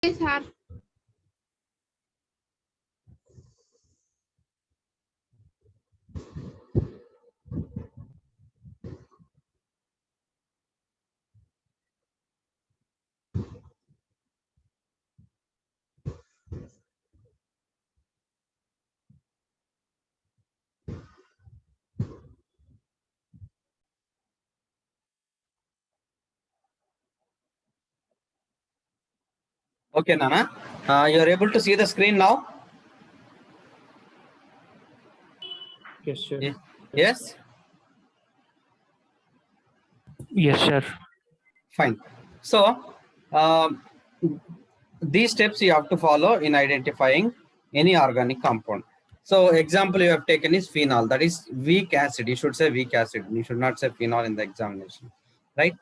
Yes, sir. Okay, Nana. You're able to see the screen now? Yes, sir. Yes? Yes, sir. Fine. So, um, these steps you have to follow in identifying any organic compound. So, example you have taken is phenol. That is weak acid. You should say weak acid. You should not say phenol in the examination, right?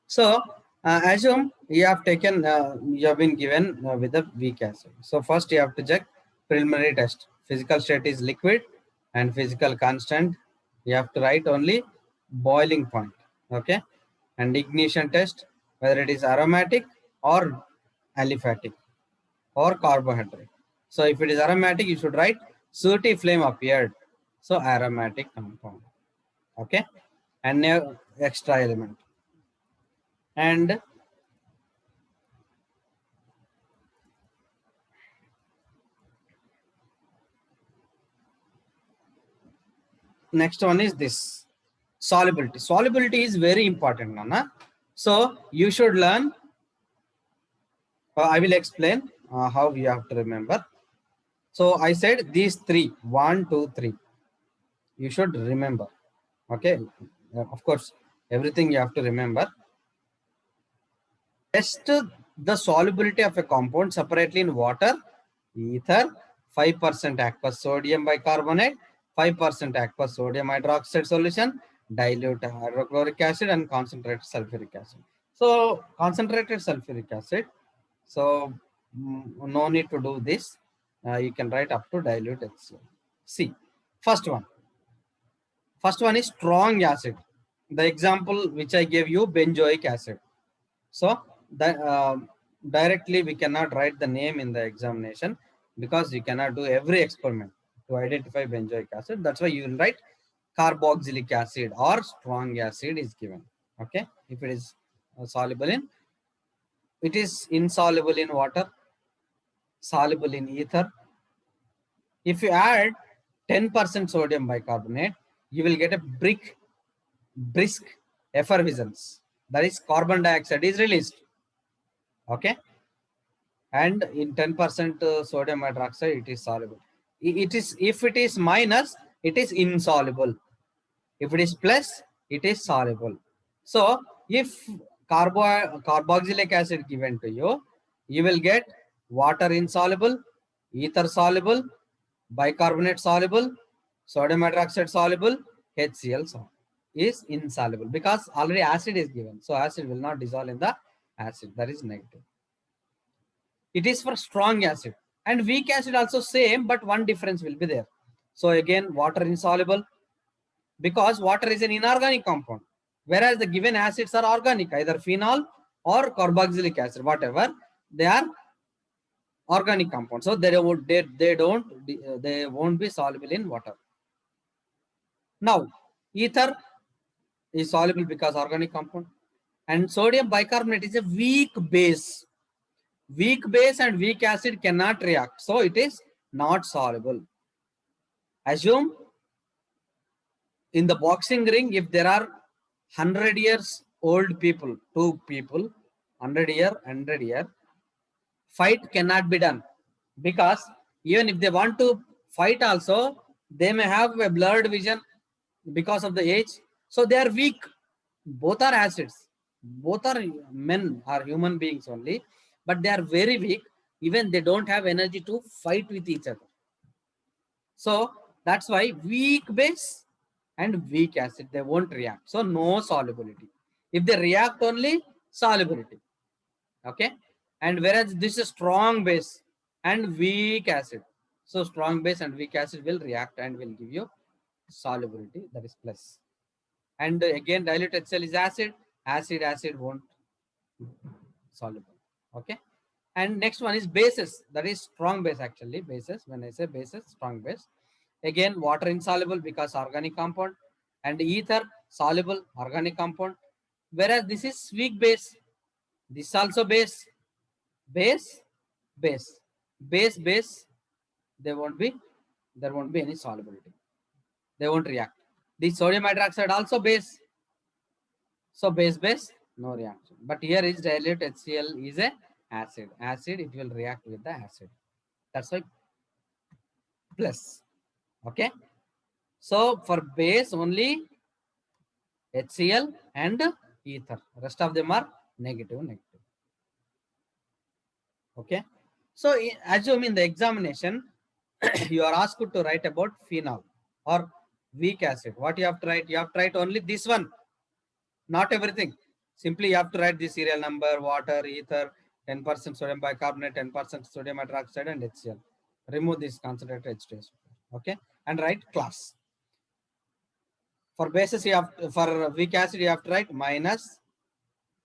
So, assume you have taken, you have been given with a weak acid. So, first you have to check preliminary test. Physical state is liquid and physical constant. You have to write only boiling point. Okay. And ignition test, whether it is aromatic or aliphatic or carbohydrate. So if it is aromatic, you should write sooty flame appeared. So aromatic compound. Okay. And no extra element. And next one is this solubility. Solubility is very important, Nana. So you should learn. I will explain how you have to remember. So I said these three, 1, 2, 3. You should remember. Okay. Of course, everything you have to remember. Test the solubility of a compound separately in water, ether, 5% aqueous sodium bicarbonate, 5% aqueous sodium hydroxide solution, dilute hydrochloric acid, and concentrated sulfuric acid. So, concentrated sulfuric acid. So, no need to do this. You can write up to dilute HCl. See, first one. First one is strong acid. The example which I gave you, benzoic acid. So directly we cannot write the name in the examination because you cannot do every experiment to identify benzoic acid. That's why you will write carboxylic acid or strong acid is given. Okay, if it is soluble in, it is insoluble in water, soluble in ether. If you add 10% sodium bicarbonate, you will get a brisk effervescence. That is carbon dioxide is released. Okay, and in 10% sodium hydroxide it is soluble. It is, if it is minus, it is insoluble. If it is plus, it is soluble. So if carboxylic acid given to you, you will get water insoluble, ether soluble, bicarbonate soluble, sodium hydroxide soluble, HCl is insoluble because already acid is given. So acid will not dissolve in the acid. That is negative. It is for strong acid, and weak acid also same, but one difference will be there. So again, water insoluble because water is an inorganic compound, whereas the given acids are organic, either phenol or carboxylic acid, whatever they are organic compounds. So they won't be soluble in water. Now ether is soluble because organic compound, and sodium bicarbonate is a weak base. Weak base and weak acid cannot react, so it is not soluble. Assume in the boxing ring, if there are 100 years old people, two people, 100 year, fight cannot be done because even if they want to fight also, they may have a blurred vision because of the age. So they are weak. Both are acids. Both are men, are human beings only, but they are very weak. Even they don't have energy to fight with each other. So that's why weak base and weak acid, they won't react. So no solubility. If they react, only solubility. Okay. And whereas this is strong base and weak acid. So strong base and weak acid will react and will give you solubility, that is plus. And again, dilute HCl is acid. Acid won't soluble. Okay. And next one is bases, that is strong base actually, bases. When I say bases, strong base. Again, water insoluble because organic compound, and ether soluble organic compound. Whereas this is weak base. This also base, base, base, base, base. They won't be, there won't be any solubility. They won't react. The sodium hydroxide also base. So base, base, no reaction. But here is dilute HCl is a acid. Acid, it will react with the acid. That's why plus. Okay. So for base only HCl and ether. Rest of them are negative, negative. Okay. So assume in the examination, you are asked to write about phenol or weak acid. What you have to write? You have to write only this one, not everything. Simply you have to write the serial number, water, ether, 10% sodium bicarbonate, 10% sodium hydroxide, and HCl. Remove this concentrated H2SO. Okay, and write class. For bases, you have for weak acid you have to write minus,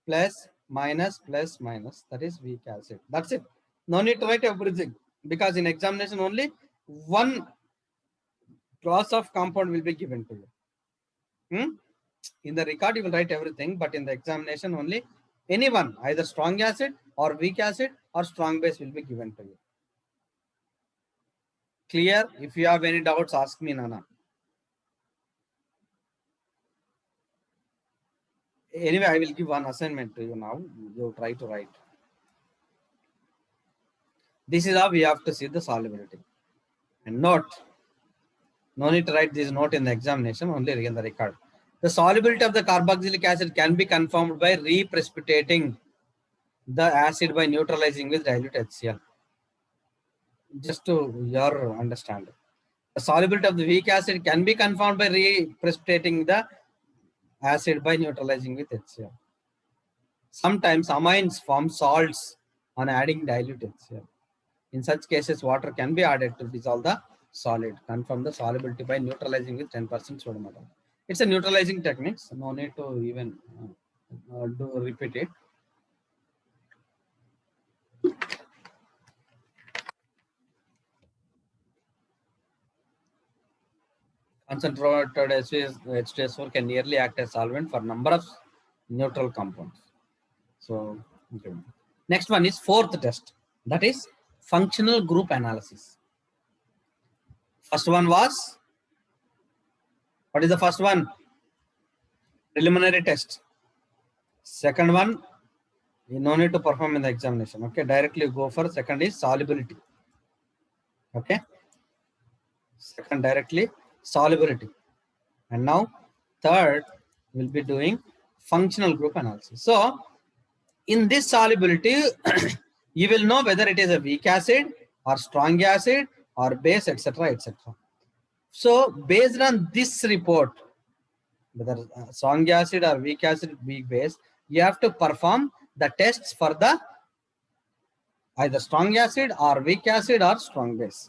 plus, minus, plus, minus. That is weak acid. That's it. No need to write everything, because in examination only one class of compound will be given to you. In the record you will write everything, but in the examination only any one, either strong acid or weak acid or strong base will be given to you. Clear? If you have any doubts, ask me, Nana. Anyway, I will give one assignment to you now. You try to write. This is how we have to see the solubility. And note, no need to write this note in the examination, only in the record. The solubility of the carboxylic acid can be confirmed by reprecipitating the acid by neutralizing with dilute HCl. Just to your understanding, the solubility of the weak acid can be confirmed by reprecipitating the acid by neutralizing with HCl. Sometimes amines form salts on adding dilute HCl. In such cases, water can be added to dissolve the solid. Confirm the solubility by neutralizing with 10% sodium hydroxide. It's a neutralizing technique, so no need to even repeat it. Concentrated H2SO can nearly act as solvent for number of neutral compounds. So, okay. Next one is fourth test, that is functional group analysis. First one was, what is the first one? Preliminary test. Second one, you no need to perform in the examination. Okay, directly go for second is solubility. Okay, second directly solubility. And now third will be doing functional group analysis. So in this solubility, you will know whether it is a weak acid or strong acid or base, etc., etc. So based on this report, whether strong acid or weak acid, weak base, you have to perform the tests for the either strong acid or weak acid or strong base.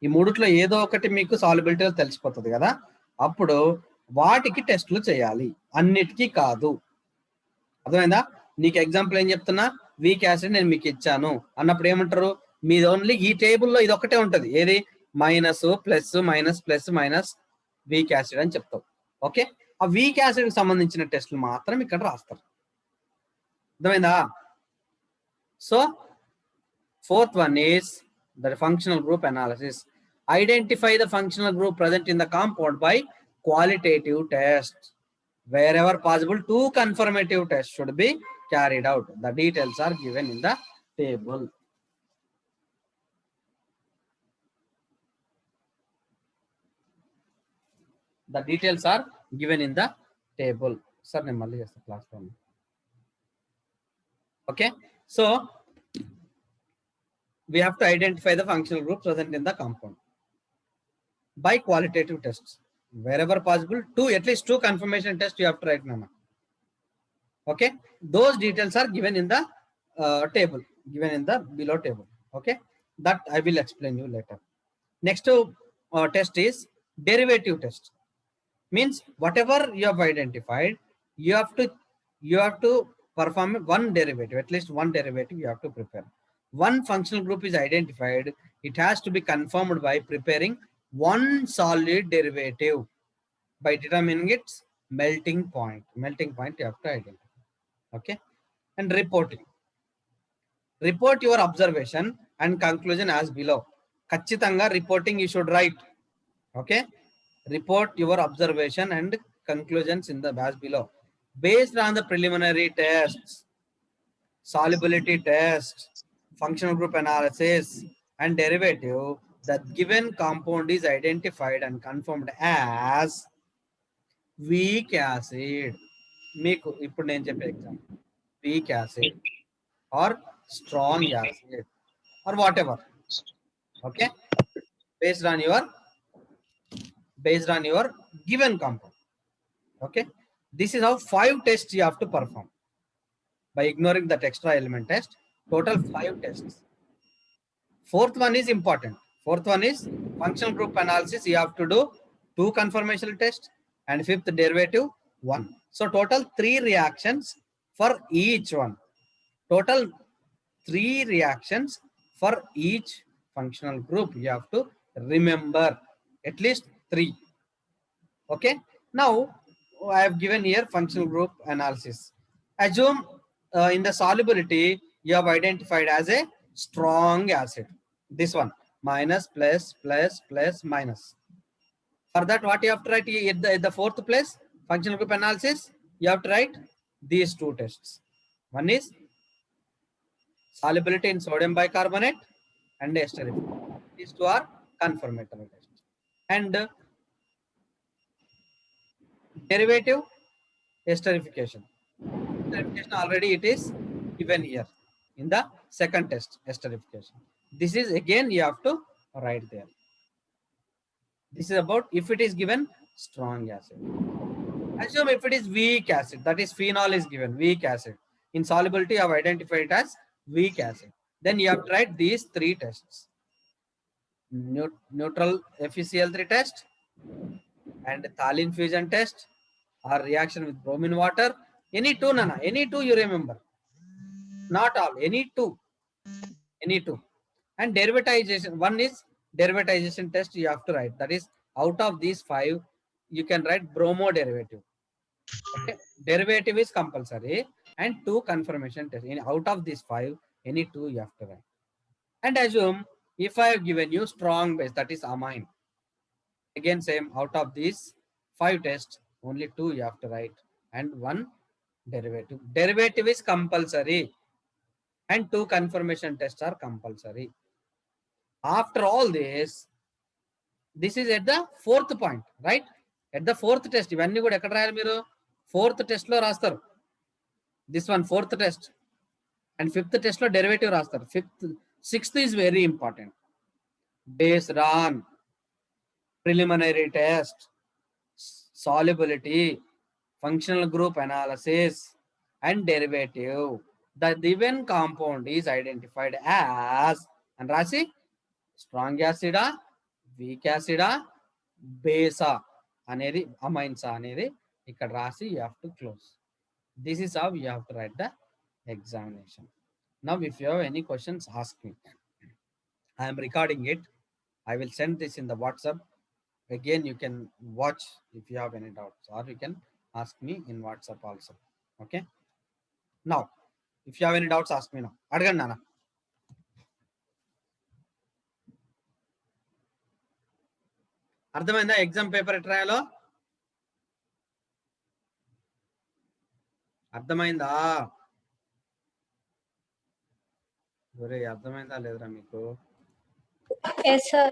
ఈ మూడిట్లో ఏదో ఒకటి మీకు solubility తెలిసిపోతుంది కదా, అప్పుడు వాటికి టెస్టులు చేయాలి, అన్నిటికీ కాదు. అర్థమైందా? నీకు ఎగ్జాంపుల్ ఏం చెప్తున్నా, వీక్ యాసిడ్ నేను మీకు ఇచ్చాను అన్నప్పుడు ఏమంటారు, మీది ఓన్లీ ఈ టేబుల్లో ఇది ఒకటే ఉంటది, ఏది minus plus minus plus minus weak acid అని చెప్తావు. ఓకే, ఆ వీక్ యాసిడ్ కి సంబంధించిన టెస్టులు మాత్రం ఇక్కడ రాస్తారు. అర్థమైందా? So fourth one is the functional group analysis. Identify the functional group present in the compound by qualitative tests. Wherever possible, 2 confirmative tests should be carried out. The details are given in the table. The details are given in the table. Sir, class one. Okay, so we have to identify the functional group present in the compound by qualitative tests. Wherever possible, at least two confirmation tests you have to write, Nana. Okay, those details are given in the table, given in the below table. Okay, that I will explain you later. Next test is derivative test. Means whatever you have identified, you have to perform one derivative, at least one derivative you have to prepare. one functional group is identified, it has to be confirmed by preparing one solid derivative by determining its melting point. Melting point you have to identify. Okay. And reporting. Report your observation and conclusion as below. Kachitanga reporting you should write. Okay. Report your observation and conclusions in the as below. Based on the preliminary tests, solubility test, functional group analysis, and derivative, the given compound is identified and confirmed as weak acid. మీకు ఇప్పుడు నేను చెప్పే example weak acid or strong acid or whatever. Okay, based on your given compound. Okay, this is how 5 tests you have to perform by ignoring that extra element test. Total 5 tests. Fourth one is important. Fourth one is functional group analysis. You have to do 2 conformational tests and fifth derivative 1. So total 3 reactions for each one. Total 3 reactions for each functional group. You have to remember at least 3. Okay. Now I have given here functional group analysis. Assume in the solubility you have identified as a strong acid. This one minus plus plus plus minus. For that what you have to write at the fourth place functional group analysis, you have to write these 2 tests. One is solubility in sodium bicarbonate and esterification. These 2 are confirmatory tests. And derivative esterification. Esterification already it is given here in the second test, esterification. This is again you have to write there. This is about if it is given strong acid. Assume if it is weak acid, that is phenol is given, weak acid. In solubility, I have identified it as weak acid. Then you have to write these 3 tests. Neutral FeCl3 test and thalline fusion test or reaction with bromine water. Any 2, Nana, any 2 you remember. Not all, any 2. Any 2. And derivatization, one is derivatization test you have to write. That is out of these 5, you can write bromo derivative. Okay. Derivative is compulsory and 2 confirmation tests. Out of these 5, any 2 you have to write. And assume if I have given you strong base, that is amine. Again same, out of these 5 tests, only 2 you have to write and 1 derivative. Derivative is compulsory and 2 confirmation tests are compulsory. After all this is at the 4th point, right? At the 4th test, ఇవన్నీ కూడా ఎక్కడ రాయాలి మీరు 4th test లో రాస్తారు. This one 4th test and 5th test లో derivative రాస్తారు. 6th is very important. Based on preliminary test, solubility, functional group analysis and derivative, the given compound is identified as and rasi strong acid, weak acid, base అనేది amines అనేది ఇక్కడ రాసి you have to close. This is how you have to write the examination. Now if you have any questions, ask me. I am recording it. I will send this in the WhatsApp. Again you can watch if you have any doubts, or you can ask me in WhatsApp also. Okay. Now if you have any doubts, ask me now. అడగండి నాన్న. అర్థమైందా exam paper ఎట్లా రాయాలో? అర్థమైందా? ఒరే అర్థమైందా లేదురా మీకు? Yes, sir.